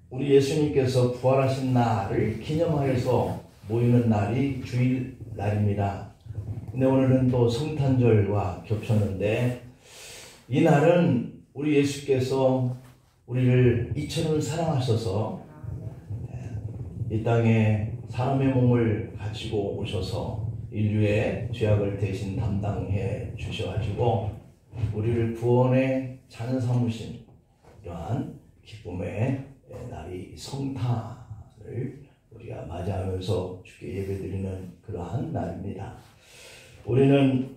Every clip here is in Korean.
우리 예수님께서 부활하신 날을 기념하여서 모이는 날이 주일 날입니다. 근데 오늘은 또 성탄절과 겹쳤는데, 이 날은 우리 예수께서 우리를 이처럼 사랑하셔서 이 땅에 사람의 몸을 가지고 오셔서 인류의 죄악을 대신 담당해 주셔가지고 우리를 구원의 자녀 삼으신 이러한 기쁨의 날이 성탄을 우리가 맞이하면서 주께 예배드리는 그러한 날입니다. 우리는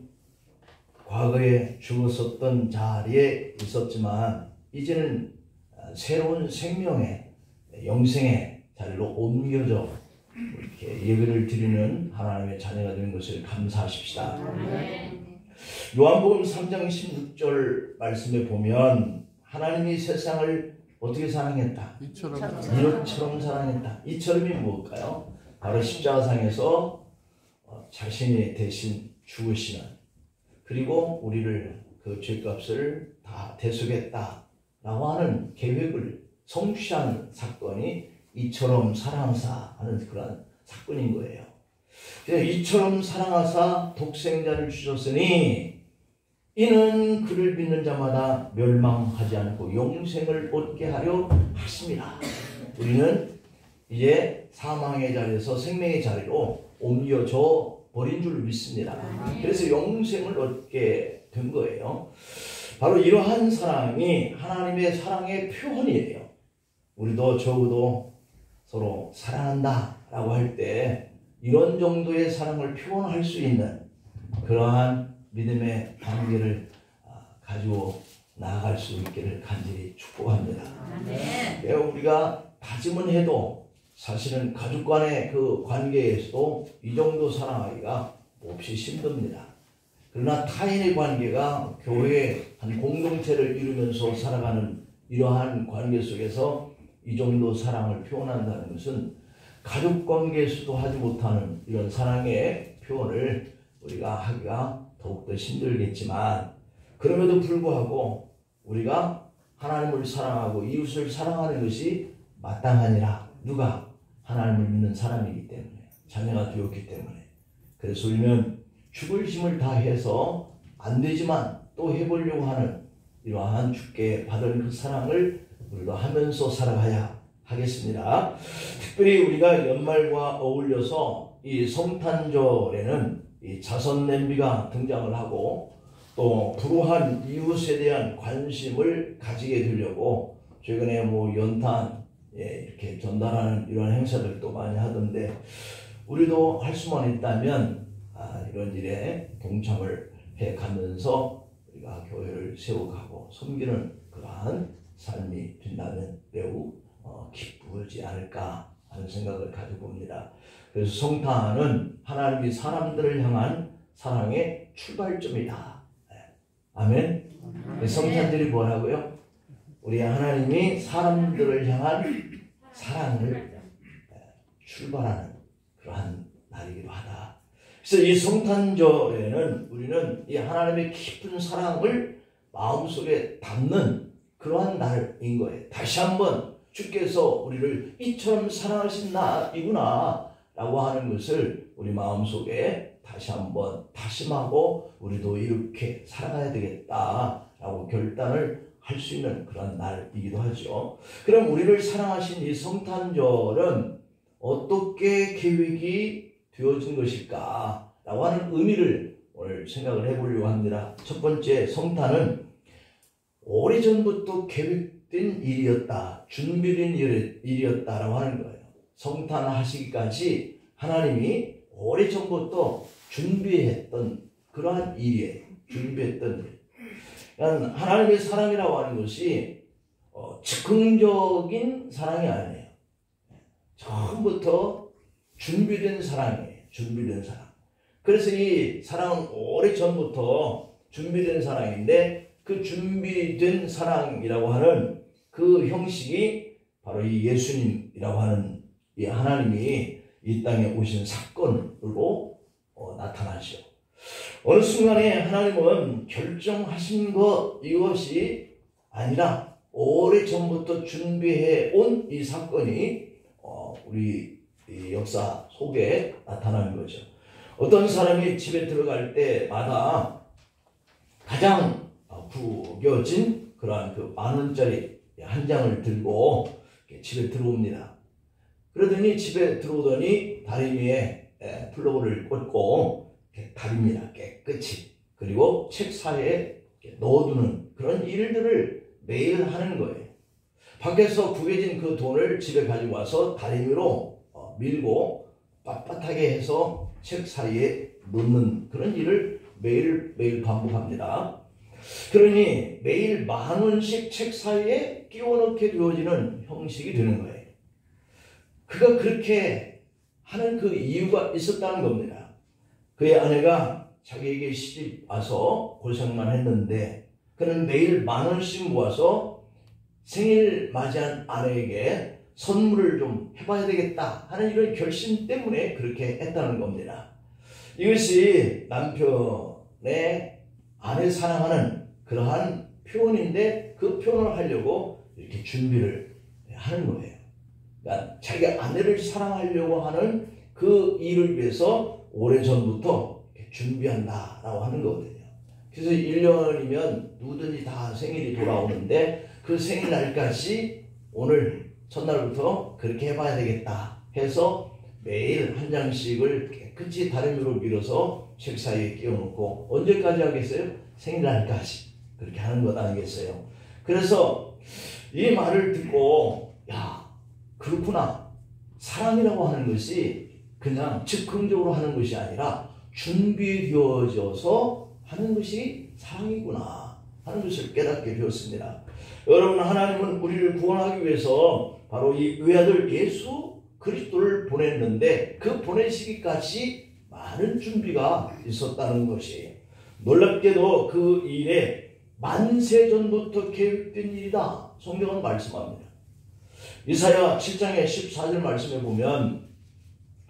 과거에 죽었었던 자리에 있었지만 이제는 새로운 생명의 영생의 자리로 옮겨져 이렇게 예배를 드리는 하나님의 자녀가 되는 것을 감사하십시다. 요한복음 3장 16절 말씀에 보면 하나님이 세상을 어떻게 사랑했다? 이처럼 사랑했다. 이처럼이 무엇일까요? 바로 십자가상에서 자신이 대신 죽으시는, 그리고 우리를 그 죄값을 다 대속했다라고 하는 계획을 성취한 사건이 이처럼 사랑하사 하는 그런 사건인 거예요. 이처럼 사랑하사 독생자를 주셨으니 이는 그를 믿는 자마다 멸망하지 않고 영생을 얻게 하려 하심이라. 우리는 이제 사망의 자리에서 생명의 자리로 옮겨져 버린 줄 믿습니다. 그래서 영생을 얻게 된 거예요. 바로 이러한 사랑이 하나님의 사랑의 표현이에요. 우리도 적어도 서로 사랑한다 라고 할 때 이런 정도의 사랑을 표현할 수 있는 그러한 믿음의 관계를 가지고 나아갈 수 있기를 간절히 축복합니다. 우리가 다짐은 해도 사실은 가족 간의 그 관계에서도 이 정도 사랑하기가 몹시 힘듭니다. 그러나 타인의 관계가 교회의 한 공동체를 이루면서 살아가는 이러한 관계 속에서 이 정도 사랑을 표현한다는 것은 가족 관계에서도 하지 못하는 이런 사랑의 표현을 우리가 하기가 더욱더 힘들겠지만, 그럼에도 불구하고 우리가 하나님을 사랑하고 이웃을 사랑하는 것이 마땅하니라. 누가? 하나님을 믿는 사람이기 때문에, 자녀가 되었기 때문에. 그래서 우리는 죽을 힘을 다해서 안 되지만 또 해보려고 하는 이러한 주께 받은 그 사랑을 우리도 하면서 살아가야 하겠습니다. 특별히 우리가 연말과 어울려서 이 성탄절에는 이 자선 냄비가 등장을 하고 또 불우한 이웃에 대한 관심을 가지게 되려고 최근에 연탄 이렇게 전달하는 이런 행사들도 많이 하던데, 우리도 할 수만 있다면 이런 일에 동참을 해 가면서 우리가 교회를 세워가고 섬기는 그러한 삶이 된다면 매우 기쁘지 않을까 하는 생각을 가져봅니다. 그래서 성탄은 하나님이 사람들을 향한 사랑의 출발점이다. 아멘. 성탄절이 뭐라고요? 우리 하나님이 사람들을 향한 사랑을 출발하는 그러한 날이기도 하다. 그래서 이 성탄절에는 우리는 이 하나님의 깊은 사랑을 마음속에 담는 그러한 날인 거예요. 다시 한번 주께서 우리를 이처럼 사랑하신 날이구나 라고 하는 것을 우리 마음속에 다시 한번 다짐하고 우리도 이렇게 살아가야 되겠다 라고 결단을 할 수 있는 그런 날이기도 하죠. 그럼 우리를 사랑하신 이 성탄절은 어떻게 계획이 되어진 것일까 라고 하는 의미를 오늘 생각을 해보려고 합니다. 첫 번째, 성탄은 오래전부터 계획된 일이었다, 준비된 일이었다라고 하는 거예요. 성탄하시기까지 하나님이 오래전부터 준비했던 그러한 일이에요. 준비했던 일. 하나님의 사랑이라고 하는 것이 즉흥적인 사랑이 아니에요. 처음부터 준비된 사랑이에요. 준비된 사랑. 그래서 이 사랑은 오래전부터 준비된 사랑인데, 그 준비된 사랑이라고 하는 그 형식이 바로 이 예수님이라고 하는 이 하나님이 이 땅에 오신 사건으로 나타나죠. 어느 순간에 하나님은 결정하신 것 이것이 아니라 오래전부터 준비해 온 이 사건이 우리 이 역사 속에 나타나는 거죠. 어떤 사람이 집에 들어갈 때마다 가장 구겨진 그러한 그 10,000원짜리 한 장을 들고 집에 들어옵니다. 그러더니 집에 들어오더니 다리미에 플러그를 꽂고 다립니다. 깨끗이. 그리고 책 사이에 넣어두는 그런 일들을 매일 하는 거예요. 밖에서 구겨진 그 돈을 집에 가지고 와서 다리미로 밀고 빳빳하게 해서 책 사이에 넣는 그런 일을 매일 반복합니다. 그러니 매일 10,000원씩 책 사이에 끼워 넣게 되어지는 형식이 되는 거예요. 그가 그렇게 하는 그 이유가 있었다는 겁니다. 그의 아내가 자기에게 시집 와서 고생만 했는데 그는 매일 10,000원씩 모아서 생일 맞이한 아내에게 선물을 좀 해봐야 되겠다 하는 이런 결심 때문에 그렇게 했다는 겁니다. 이것이 남편의 아내 사랑하는 그러한 표현인데 그 표현을 하려고 이렇게 준비를 하는 거예요. 그러니까 자기 아내를 사랑하려고 하는 그 일을 위해서 오래전부터 준비한다라고 하는 거거든요. 그래서 1년이면 누구든지 다 생일이 돌아오는데 그 생일날까지 오늘 첫날부터 그렇게 해봐야 되겠다 해서 매일 한 장씩을 깨끗이 다리미로 밀어서 책 사이에 끼워놓고 언제까지 하겠어요? 생일날까지 그렇게 하는 것 아니겠어요? 그래서 이 말을 듣고 야 그렇구나. 사랑이라고 하는 것이 그냥 즉흥적으로 하는 것이 아니라 준비되어져서 하는 것이 사랑이구나 하는 것을 깨닫게 되었습니다. 여러분, 하나님은 우리를 구원하기 위해서 바로 이 외아들 예수 그리스도를 보냈는데 그 보내시기까지 많은 준비가 있었다는 것이 놀랍게도 그 일에 만세 전부터 계획된 일이다 성경은 말씀합니다. 이사야 7장의 14절 말씀에 보면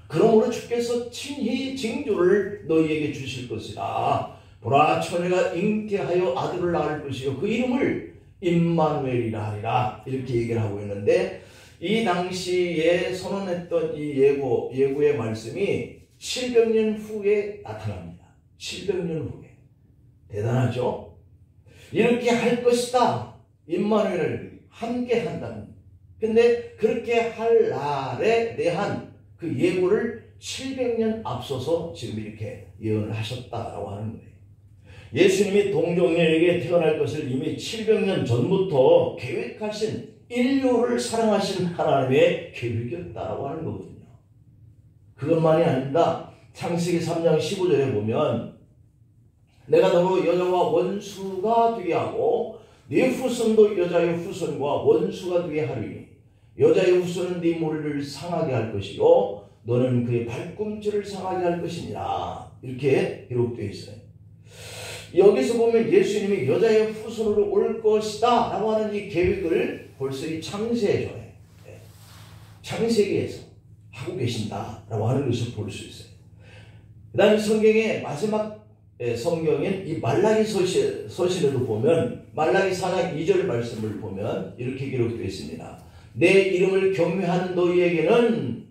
그러므로 주께서 친히 징조를 너희에게 주실 것이라. 보라, 처녀가 잉태하여 아들을 낳을 것이요 그 이름을 임마누엘이라 하리라. 이렇게 얘기를 하고 있는데 이 당시에 선언했던 이 예고의 말씀이 700년 후에 나타납니다. 700년 후에. 대단하죠? 이렇게 할 것이다. 임마누엘을 함께 한다는. 근데 그렇게 할 날에 대한 그 예고를 700년 앞서서 지금 이렇게 예언을 하셨다라고 하는 거예요. 예수님이 동정녀에게 태어날 것을 이미 700년 전부터 계획하신 인류를 사랑하신 하나님의 계획이었다라고 하는 거거든요. 그것만이 아닙니다. 창세기 3장 15절에 보면 내가 너로 여자와 원수가 되게 하고 네 후손도 여자의 후손과 원수가 되게 하리니 여자의 후손은 네 머리를 상하게 할 것이요 너는 그의 발꿈치를 상하게 할 것이니라. 이렇게 기록되어 있어요. 여기서 보면 예수님이 여자의 후손으로 올 것이다 라고 하는 이 계획을 벌써 이 창세전에 창세기에서 하고 계신다라고 하는 것을 볼 수 있어요. 그 다음에 성경의 마지막 성경인 이 말라기 서신에도 보면 말라기 4장 2절 말씀을 보면 이렇게 기록되어 있습니다. 내 이름을 경외하는 너희에게는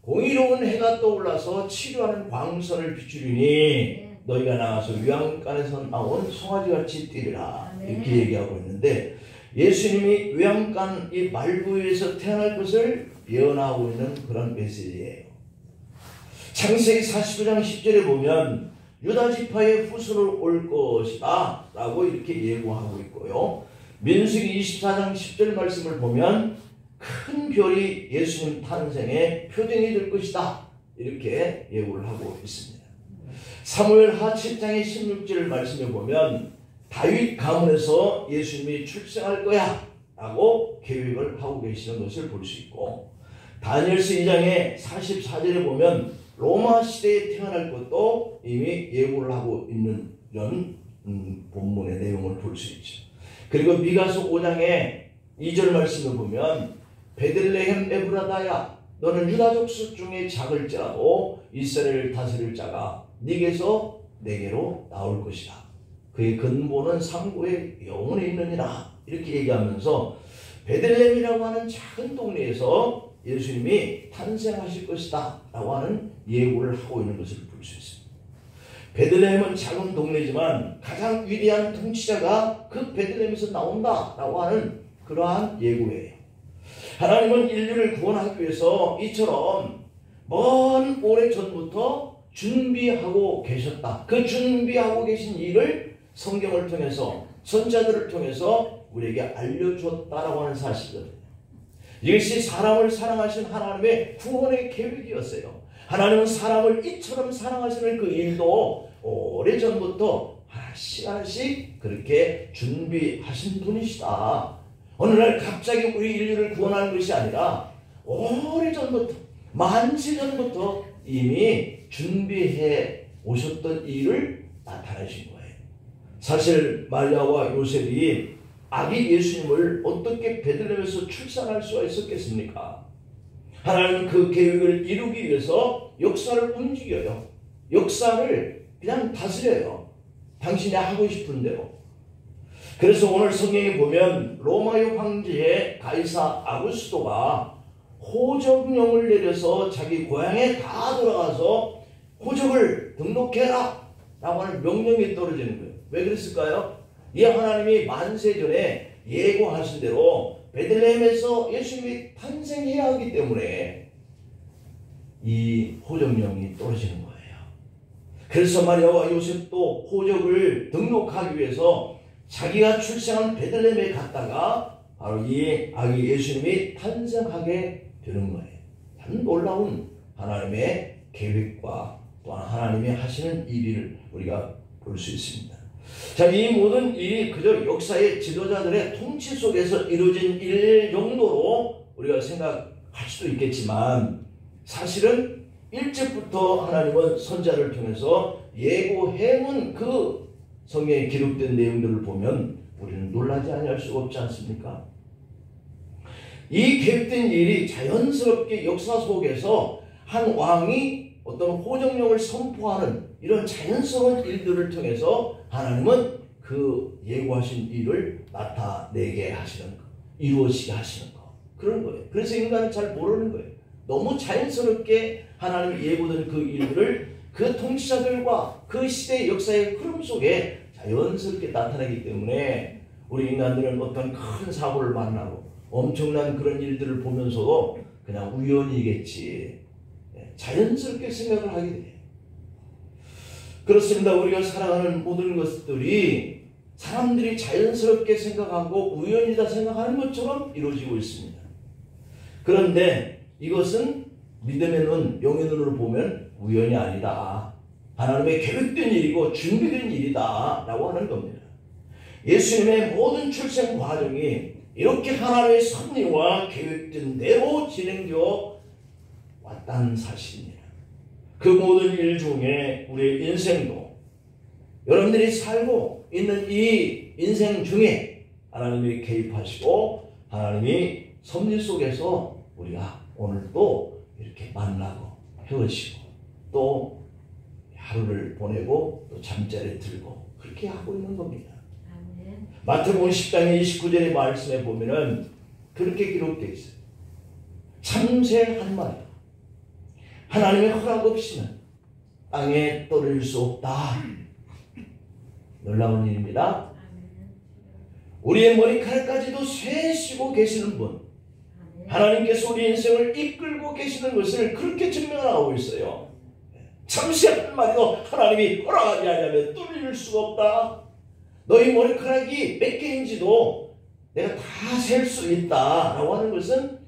공의로운 해가 떠올라서 치료하는 광선을 비추리니 너희가 나가서 외양간에서 나온 송아지같이 뛰리라. 이렇게 얘기하고 있는데 예수님이 외양간 이 말구에서 태어날 것을 예언하고 있는 그런 메시지예요. 창세기 49장 10절에 보면 유다 지파의 후손으로 올 것이다 라고 이렇게 예고하고 있고요. 민수기 24장 10절 말씀을 보면 큰 별이 예수님 탄생의 표징이 될 것이다 이렇게 예고를 하고 있습니다. 사무엘하 7장의 16절 말씀에 보면 다윗 가문에서 예수님이 출생할 거야 라고 계획을 하고 계시는 것을 볼 수 있고 다니엘서 2장의 44절에 보면 로마 시대에 태어날 것도 이미 예고를 하고 있는 이런 본문의 내용을 볼 수 있죠. 그리고 미가서 5장의 2절 말씀을 보면 베들레헴 에브라다야 너는 유다 족속 중에 작을지라도 이스라엘을 다스릴 자가 네게서 내게로 나올 것이다. 그의 근본은 상고의 영혼에 있느니라 이렇게 얘기하면서 베들레헴이라고 하는 작은 동네에서 예수님이 탄생하실 것이다 라고 하는 예고를 하고 있는 것을 볼 수 있습니다. 베들레헴은 작은 동네지만 가장 위대한 통치자가 그 베들레헴에서 나온다 라고 하는 그러한 예고예요. 하나님은 인류를 구원하기 위해서 이처럼 먼 오래전부터 준비하고 계셨다. 그 준비하고 계신 일을 성경을 통해서 선자들을 통해서 우리에게 알려주었다라고 하는 사실이거든요. 이것이 사람을 사랑하신 하나님의 구원의 계획이었어요. 하나님은 사람을 이처럼 사랑하시는 그 일도 오래전부터 하나씩 하나씩 그렇게 준비하신 분이시다. 어느 날 갑자기 우리 인류를 구원하는 것이 아니라 오래전부터 만세전부터 이미 준비해 오셨던 일을 나타내신 거예요. 사실 마리아와 요셉이 아기 예수님을 어떻게 베들레헴에서 출산할 수가 있었겠습니까? 하나님은 그 계획을 이루기 위해서 역사를 움직여요. 역사를 그냥 다스려요. 당신이 하고 싶은 대로. 그래서 오늘 성경에 보면 로마의 황제의 가이사 아구스토가 호적령을 내려서 자기 고향에 다 돌아가서 호적을 등록해라 라고 하는 명령이 떨어지는 거예요. 왜 그랬을까요? 이 하나님이 만세전에 예고하신 대로 베들레헴에서 예수님이 탄생해야 하기 때문에 이 호적령이 떨어지는 거예요. 그래서 마리아와 요셉도 호적을 등록하기 위해서 자기가 출생한 베들레헴에 갔다가 바로 이 아기 예수님이 탄생하게 되는 거예요. 참 놀라운 하나님의 계획과 또한 하나님이 하시는 일을 우리가 볼 수 있습니다. 자, 이 모든 일이 그저 역사의 지도자들의 통치 속에서 이루어진 일 정도로 우리가 생각할 수도 있겠지만 사실은 일찍부터 하나님은 선자를 통해서 예고해놓은 그 성경에 기록된 내용들을 보면 우리는 놀라지 아니할 수가 없지 않습니까? 이 계획된 일이 자연스럽게 역사 속에서 한 왕이 어떤 호정령을 선포하는 이런 자연스러운 일들을 통해서 하나님은 그 예고하신 일을 나타내게 하시는 것, 이루어지게 하시는 것, 그런 거예요. 그래서 인간은 잘 모르는 거예요. 너무 자연스럽게 하나님이 예고된 그 일들을 그 통치자들과 그 시대의 역사의 흐름 속에 자연스럽게 나타나기 때문에 우리 인간들은 어떤 큰 사고를 만나고 엄청난 그런 일들을 보면서도 그냥 우연이겠지 자연스럽게 생각을 하게 돼요. 그렇습니다. 우리가 살아가는 모든 것들이 사람들이 자연스럽게 생각하고 우연이다 생각하는 것처럼 이루어지고 있습니다. 그런데 이것은 믿음의 눈, 영의 눈으로 보면 우연이 아니다. 하나님의 계획된 일이고 준비된 일이다 라고 하는 겁니다. 예수님의 모든 출생 과정이 이렇게 하나님의 섭리와 계획된 대로 진행되어 왔다는 사실입니다. 그 모든 일 중에 우리의 인생도 여러분들이 살고 있는 이 인생 중에 하나님이 개입하시고 하나님이 섭리 속에서 우리가 오늘도 이렇게 만나고 헤어지고 또 하루를 보내고 또 잠자리에 들고 그렇게 하고 있는 겁니다. 아멘. 마태복음 10장 29절의 말씀에 보면은 그렇게 기록되어 있어요. 참새 한 마리 하나님의 허락 없이는 땅에 떨어질 수 없다. 놀라운 일입니다. 우리의 머리카락까지도 세시고 계시는 분 하나님께서 우리 인생을 이끌고 계시는 것을 그렇게 증명하고 있어요. 참새 한 마리도 하나님이 허락하지 않으면 뚫릴 수가 없다. 너희 머리카락이 몇 개인지도 내가 다 셀 수 있다 라고 하는 것은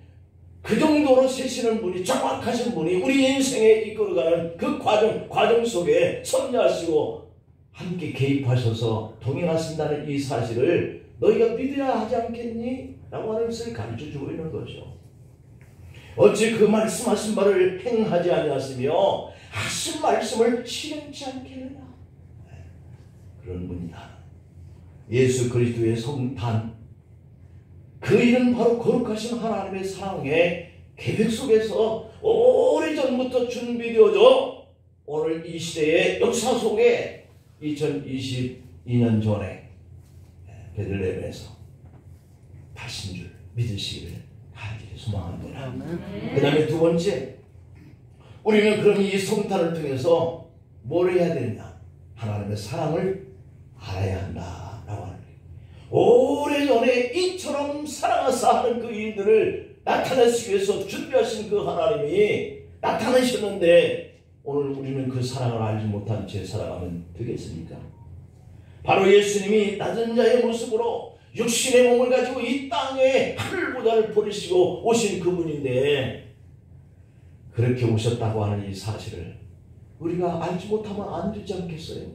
그 정도로 세시는 분이 정확하신 분이 우리 인생에 이끌어가는 그 과정 속에 섭리하시고 함께 개입하셔서 동행하신다는 이 사실을 너희가 믿어야 하지 않겠니? 라고 하는 것을 가르쳐주고 있는 거죠. 어찌 그 말씀하신 바를 행하지 아니하시며 하신 말씀을 실행치 않겠느냐? 그런 분이다. 예수 그리스도의 성탄 그 일은 바로 거룩하신 하나님의 사랑의 계획 속에서 오래전부터 준비되어져 오늘 이 시대의 역사 속에 2022년 전에 베들레헴에서 하신 줄 믿으시기를 간절히 소망합니다. 그 다음에 두 번째, 우리는 그럼 이 성탄을 통해서 뭘 해야 되느냐? 하나님의 사랑을 알아야 한다라고 하는 거예요. 오래전에 이처럼 사랑하사 하는 그 일들을 나타내시기 위해서 준비하신 그 하나님이 나타나셨는데 오늘 우리는 그 사랑을 알지 못한 채 살아가면 되겠습니까? 바로 예수님이 낮은 자의 모습으로 육신의 몸을 가지고 이 땅에 하늘보다를 버리시고 오신 그분인데, 그렇게 오셨다고 하는 이 사실을 우리가 알지 못하면 안 되지 않겠어요?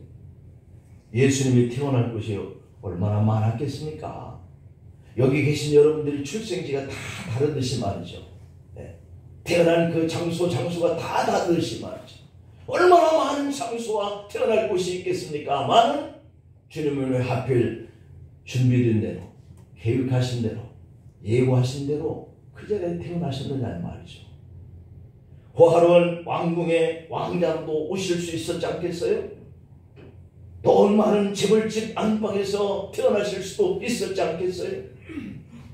예수님이 태어날 곳이 얼마나 많았겠습니까? 여기 계신 여러분들이 출생지가 다 다르듯이 말이죠. 네. 태어난 그 장소가 다 다르듯이 말이죠. 얼마나 많은 장소와 태어날 곳이 있겠습니까? 많은 주님은 왜 하필 준비된 대로, 계획하신 대로, 예고하신 대로 그 자리에 태어나셨느냐는 말이죠. 호화로운 왕궁의 왕자로도 오실 수 있었지 않겠어요? 더 많은 재벌집 안방에서 태어나실 수도 있었지 않겠어요?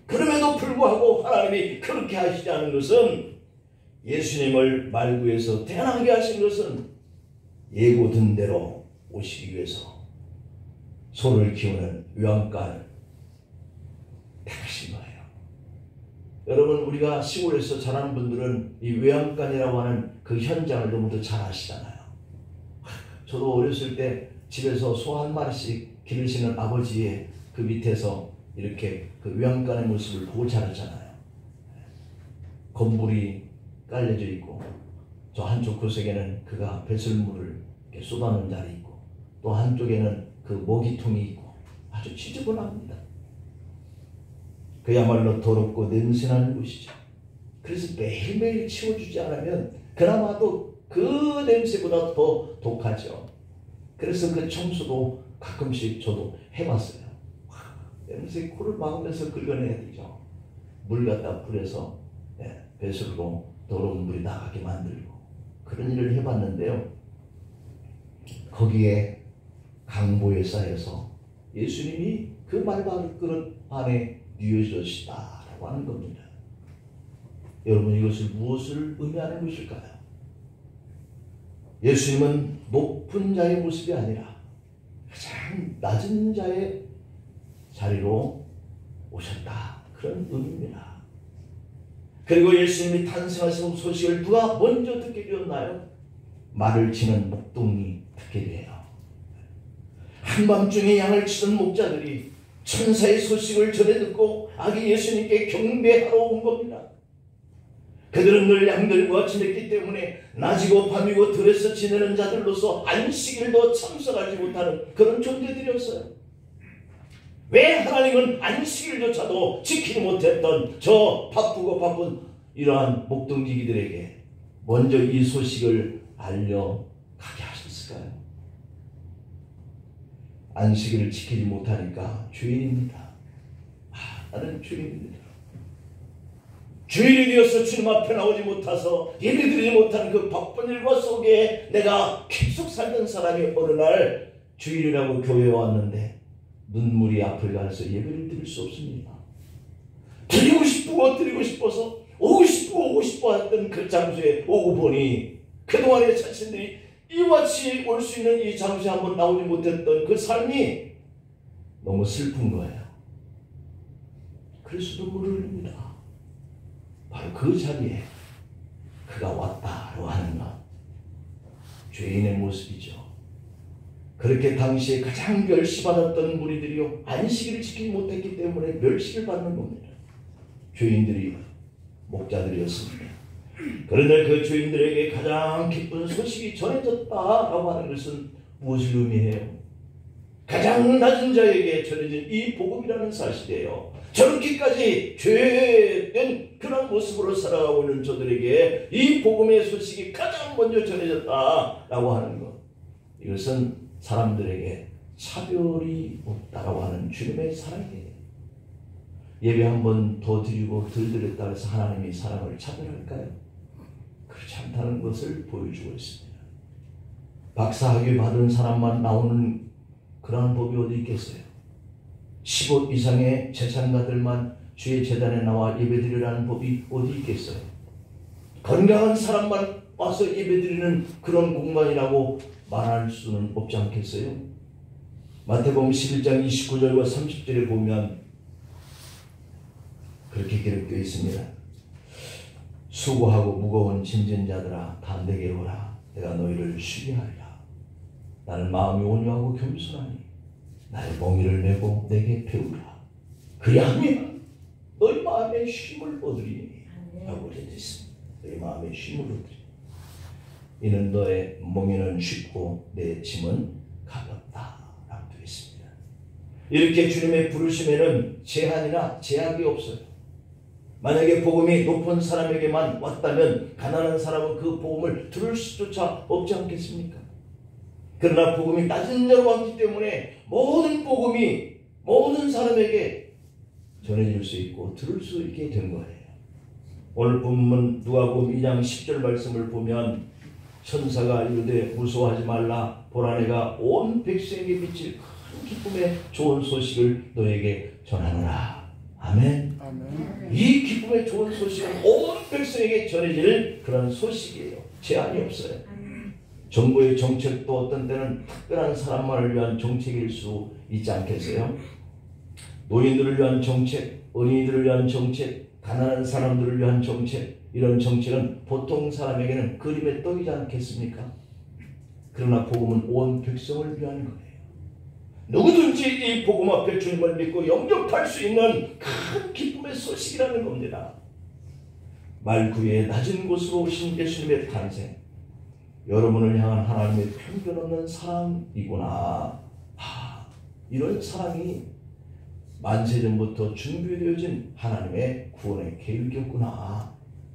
그럼에도 불구하고 하나님이 그렇게 하시지 않은 것은, 예수님을 말구에서 태어나게 하신 것은 예고된 대로 오시기 위해서 손을 키우는 외양간을 택하신 거예요. 여러분, 우리가 시골에서 자라는 분들은 이 외양간이라고 하는 그 현장을 너무도 잘 아시잖아요. 저도 어렸을 때 집에서 소 한 마리씩 기르시는 아버지의 그 밑에서 이렇게 그 외양간의 모습을 보고 자랐잖아요. 건물이 깔려져 있고, 저 한쪽 구석에는 그가 배설물을 이렇게 쏟아놓은 자리 있고, 또 한쪽에는 그 먹이통이 있고, 아주 지저분합니다. 그야말로 더럽고 냄새나는 곳이죠. 그래서 매일매일 치워주지 않으면 그나마도 그 냄새보다 더 독하죠. 그래서 그 청소도 가끔씩 저도 해봤어요. 냄새 코를 막으면서 긁어내야 되죠. 물 갖다 뿌려서 배설로 더러운 물이 나가게 만들고, 그런 일을 해봤는데요. 거기에 강보에 쌓여서 예수님이 그 말밥그릇 안에 뉘어졌다라고 하는 겁니다. 여러분, 이것을 무엇을 의미하는 것일까요? 예수님은 높은 자의 모습이 아니라 가장 낮은 자의 자리로 오셨다, 그런 의미입니다. 그리고 예수님이 탄생하신 소식을 누가 먼저 듣게 되었나요? 말을 치는 목동이 듣게 돼요. 한밤중에 양을 치던 목자들이 천사의 소식을 전해 듣고 아기 예수님께 경배하러 온 겁니다. 그들은 늘 양들과 지냈기 때문에 낮이고 밤이고 들에서 지내는 자들로서 안식일도 참석하지 못하는 그런 존재들이었어요. 왜 하나님은 안식일조차도 지키지 못했던 저 바쁘고 바쁜 이러한 목동지기들에게 먼저 이 소식을 알려가게 하셨을까요? 안식일을 지키지 못하니까 죄인입니다. 나는 죄인입니다. 죄인이 되어서 주님 앞에 나오지 못해서 예배드리지 못하는 그 바쁜 일과 속에 내가 계속 살던 사람이 어느 날 주일이라고 교회에 왔는데 눈물이 앞을 가려서 예배를 드릴 수 없습니다. 드리고 싶어서 오고 싶어 했던 그 장소에 오고 보니 그동안의 자신들이 이와 같이 올 수 있는 이 장소에 한번 나오지 못했던 그 삶이 너무 슬픈 거예요. 그래서 눈물을 흘립니다. 바로 그 자리에 그가 왔다고 하는 것, 죄인의 모습이죠. 그렇게 당시에 가장 멸시받았던 무리들이요, 안식일을 지키지 못했기 때문에 멸시를 받는 겁니다. 죄인들이 목자들이었습니다. 그런데 그 죄인들에게 가장 기쁜 소식이 전해졌다라고 하는 것은 무엇을 의미해요? 가장 낮은 자에게 전해진 이 복음이라는 사실이에요. 저렇게까지 죄된 그런 모습으로 살아가고 있는 저들에게 이 복음의 소식이 가장 먼저 전해졌다라고 하는 것, 이것은 사람들에게 차별이 없다라고 하는 주님의 사랑이에요. 예배 한 번 더 드리고 덜 드렸다고 해서 하나님이 사랑을 차별할까요? 그렇지 않다는 것을 보여주고 있습니다. 박사학위 받은 사람만 나오는 그런 법이 어디 있겠어요? 10억 이상의 재산가들만 주의 제단에 나와 예배드리라는 법이 어디 있겠어요? 건강한 사람만 와서 예배드리는 그런 공간이라고 말할 수는 없지 않겠어요? 마태복음 11장 29절과 30절에 보면 그렇게 기록되어 있습니다. 수고하고 무거운 짐진 자들아 다 내게로 오라. 내가 너희를 쉬게 하리라. 나는 마음이 온유하고 겸손하니 나의 멍에를 메고 내게 배우라. 그리하면 너희 마음에 쉼을 얻으리니 라고 되어 있습니다. 너희 마음에 쉼을 얻으리니 이는 너의 멍에는 쉽고 내 짐은 가볍다 라고 되어 있습니다. 이렇게 주님의 부르심에는 제한이나 제약이 없어요. 만약에 복음이 높은 사람에게만 왔다면 가난한 사람은 그 복음을 들을 수조차 없지 않겠습니까? 그러나 복음이 낮은 자로 왔기 때문에 모든 복음이 모든 사람에게 전해질 수 있고 들을 수 있게 된 거예요. 오늘 본문 누가복음 2장 10절 말씀을 보면 천사가 이르되 무서워하지 말라. 보라 내가 온 백성에게 비칠 큰 기쁨의 좋은 소식을 너에게 전하노라. 아멘. 아멘. 이 기쁨의 좋은 소식은 온 백성에게 전해질 그런 소식이에요. 제한이 없어요. 정부의 정책도 어떤 때는 특별한 사람만을 위한 정책일 수 있지 않겠어요? 노인들을 위한 정책, 어린이들을 위한 정책, 가난한 사람들을 위한 정책, 이런 정책은 보통 사람에게는 그림의 떡이지 않겠습니까? 그러나 복음은 온 백성을 위한 거예요. 누구든지 이 복음 앞에 주님을 믿고 영접할 수 있는 큰 기쁨의 소식이라는 겁니다. 말구의 낮은 곳으로 오신 예수님의 탄생, 여러분을 향한 하나님의 편견 없는 사랑이구나. 이런 사랑이 만세전부터 준비되어진 하나님의 구원의 계획이었구나.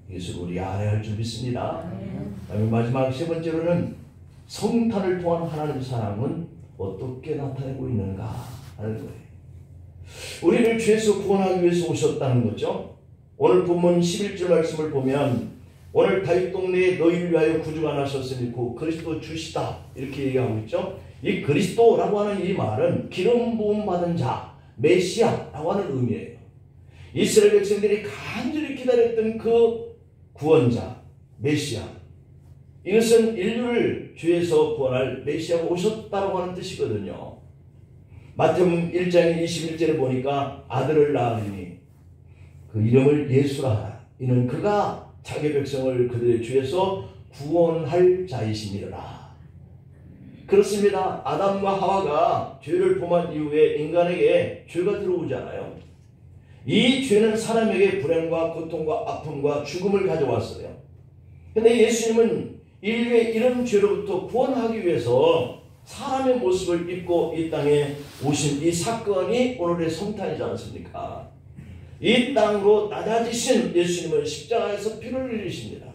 이것을 우리 알아야 할 줄 믿습니다. 마지막 세 번째로는 성탄을 통한 하나님의 사랑은 어떻게 나타내고 있는가 하는 거예요. 우리를 죄에서 구원하기 위해서 오셨다는 거죠. 오늘 본문 11절 말씀을 보면 오늘 다윗 동네에 너희를 위하여 구주가 나셨으니 그 그리스도 주시다 이렇게 얘기하고 있죠. 이 그리스도라고 하는 이 말은 기름 부음 받은 자, 메시아라고 하는 의미예요. 이스라엘 백성들이 간절히 기다렸던 그 구원자, 메시아. 이것은 인류를 죄에서 구원할 메시아가 오셨다고 하는 뜻이거든요. 마태복음 1장 21절에 보니까 아들을 낳으리니 그 이름을 예수라 하라. 이는 그가 자기 백성을 그들의 죄에서 구원할 자이심이라. 그렇습니다. 아담과 하와가 죄를 범한 이후에 인간에게 죄가 들어오잖아요. 이 죄는 사람에게 불행과 고통과 아픔과 죽음을 가져왔어요. 그런데 예수님은 인류의 이런 죄로부터 구원하기 위해서 사람의 모습을 입고 이 땅에 오신 이 사건이 오늘의 성탄이지 않습니까? 이 땅으로 낮아지신 예수님은 십자가에서 피를 흘리십니다.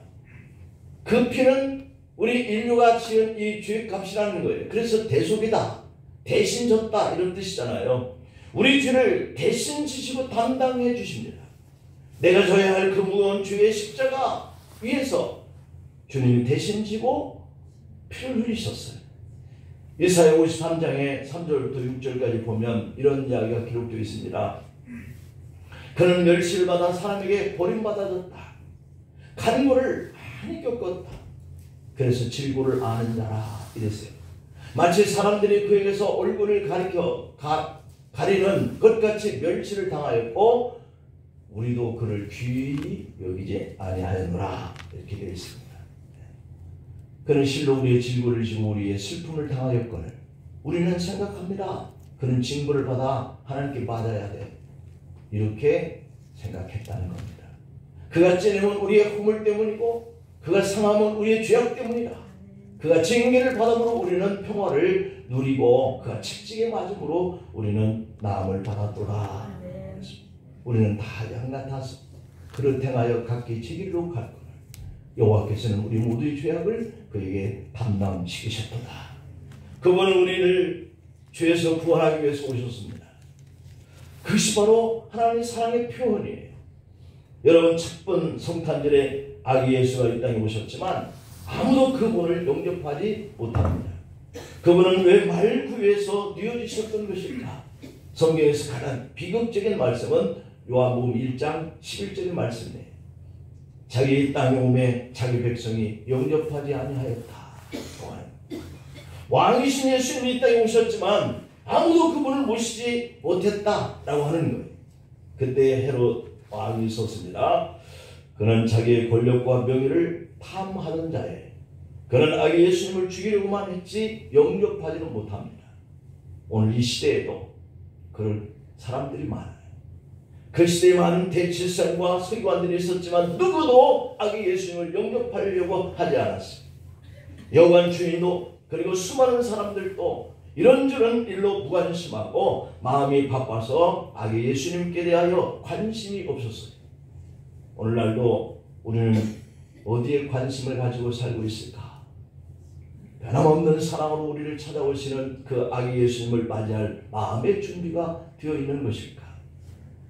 그 피는 우리 인류가 지은 이 죄 값이라는 거예요. 그래서 대속이다, 대신 졌다 이런 뜻이잖아요. 우리 죄를 대신 지시고 담당해 주십니다. 내가 져야 할 그 무거운 죄의 십자가 위에서 주님이 대신 지고 피를 흘리셨어요. 이사야 53장의 3절부터 6절까지 보면 이런 이야기가 기록되어 있습니다. 그는 멸시를 받아 사람에게 버림받아졌다. 간고를 많이 겪었다. 그래서 질고를 아는 자라 이랬어요. 마치 사람들이 그에게서 얼굴을 가리는 것같이 멸시를 당하였고 우리도 그를 귀히 여기지 아니하였노라 이렇게 되어 있습니다. 그는 실로 우리의 질고를 지고 우리의 슬픔을 당하였거늘 우리는 생각합니다. 그는 징벌을 받아 하나님께 받아야 돼. 이렇게 생각했다는 겁니다. 그가 찔림은 우리의 허물 때문이고 그가 상함은 우리의 죄악 때문이다. 그가 징계를 받음으로 우리는 평화를 누리고 그가 채찍에 맞음으로 우리는 나음을 받았도다. 우리는 다 양 같아서 그릇 행하여 각기 제 길로 갈거늘 여호와께서는 우리 모두의 죄악을 그에게 담당시키셨도다. 그분은 우리를 죄에서 구원하기 위해서 오셨습니다. 그것이 바로 하나님의 사랑의 표현이에요. 여러분 첫 번 성탄절에 아기 예수가 이 땅에 오셨지만 아무도 그분을 영접하지 못합니다. 그분은 왜 말구에서 뉘어지셨던 것일까? 성경에서 가장 비극적인 말씀은 요한복음 1장 11절의 말씀이에요. 자기 땅에 오매 자기 백성이 영접하지 아니하였다. 왕이신 예수님이 이 땅에 오셨지만 아무도 그분을 모시지 못했다라고 하는 거예요. 그때 헤롯 왕이 섰습니다. 그는 자기의 권력과 명예를 탐하는 자에 그는 아기 예수님을 죽이려고만 했지 영접하지는 못합니다. 오늘 이 시대에도 그런 사람들이 많아요. 그 시대에 많은 대칠상과 서기관들이 있었지만 누구도 아기 예수님을 영접하려고 하지 않았습니다. 여관 주인도 그리고 수많은 사람들도 이런저런 일로 무관심하고 마음이 바빠서 아기 예수님께 대하여 관심이 없었어요. 오늘날도 우리는 어디에 관심을 가지고 살고 있을까? 변함없는 사랑으로 우리를 찾아오시는 그 아기 예수님을 맞이할 마음의 준비가 되어 있는 것일까?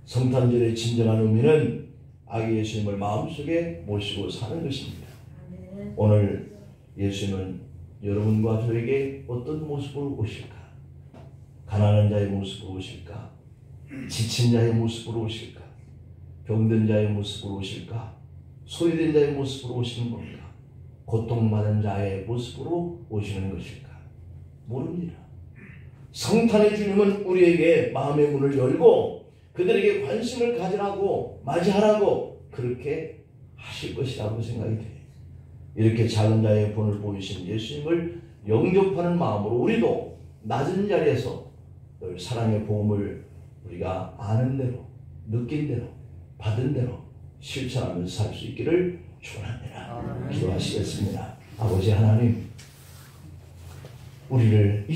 성탄절의 진정한 의미는 아기 예수님을 마음속에 모시고 사는 것입니다. 오늘 예수님은 여러분과 저에게 어떤 모습으로 오실까? 가난한 자의 모습으로 오실까? 지친 자의 모습으로 오실까? 병든 자의 모습으로 오실까? 소외된 자의 모습으로 오시는 겁니까? 고통받은 자의 모습으로 오시는 것일까? 모릅니다. 성탄의 주님은 우리에게 마음의 문을 열고 그들에게 관심을 가지라고 맞이하라고 그렇게 하실 것이라고 생각이 돼요. 이렇게 작은 자의 본을 보이신 예수님을 영접하는 마음으로 우리도 낮은 자리에서 늘 사랑의 복음을 우리가 아는 대로 느낀 대로 받은 대로 실천하면서 살 수 있기를 축원합니다. 기도하시겠습니다. 아버지 하나님, 우리를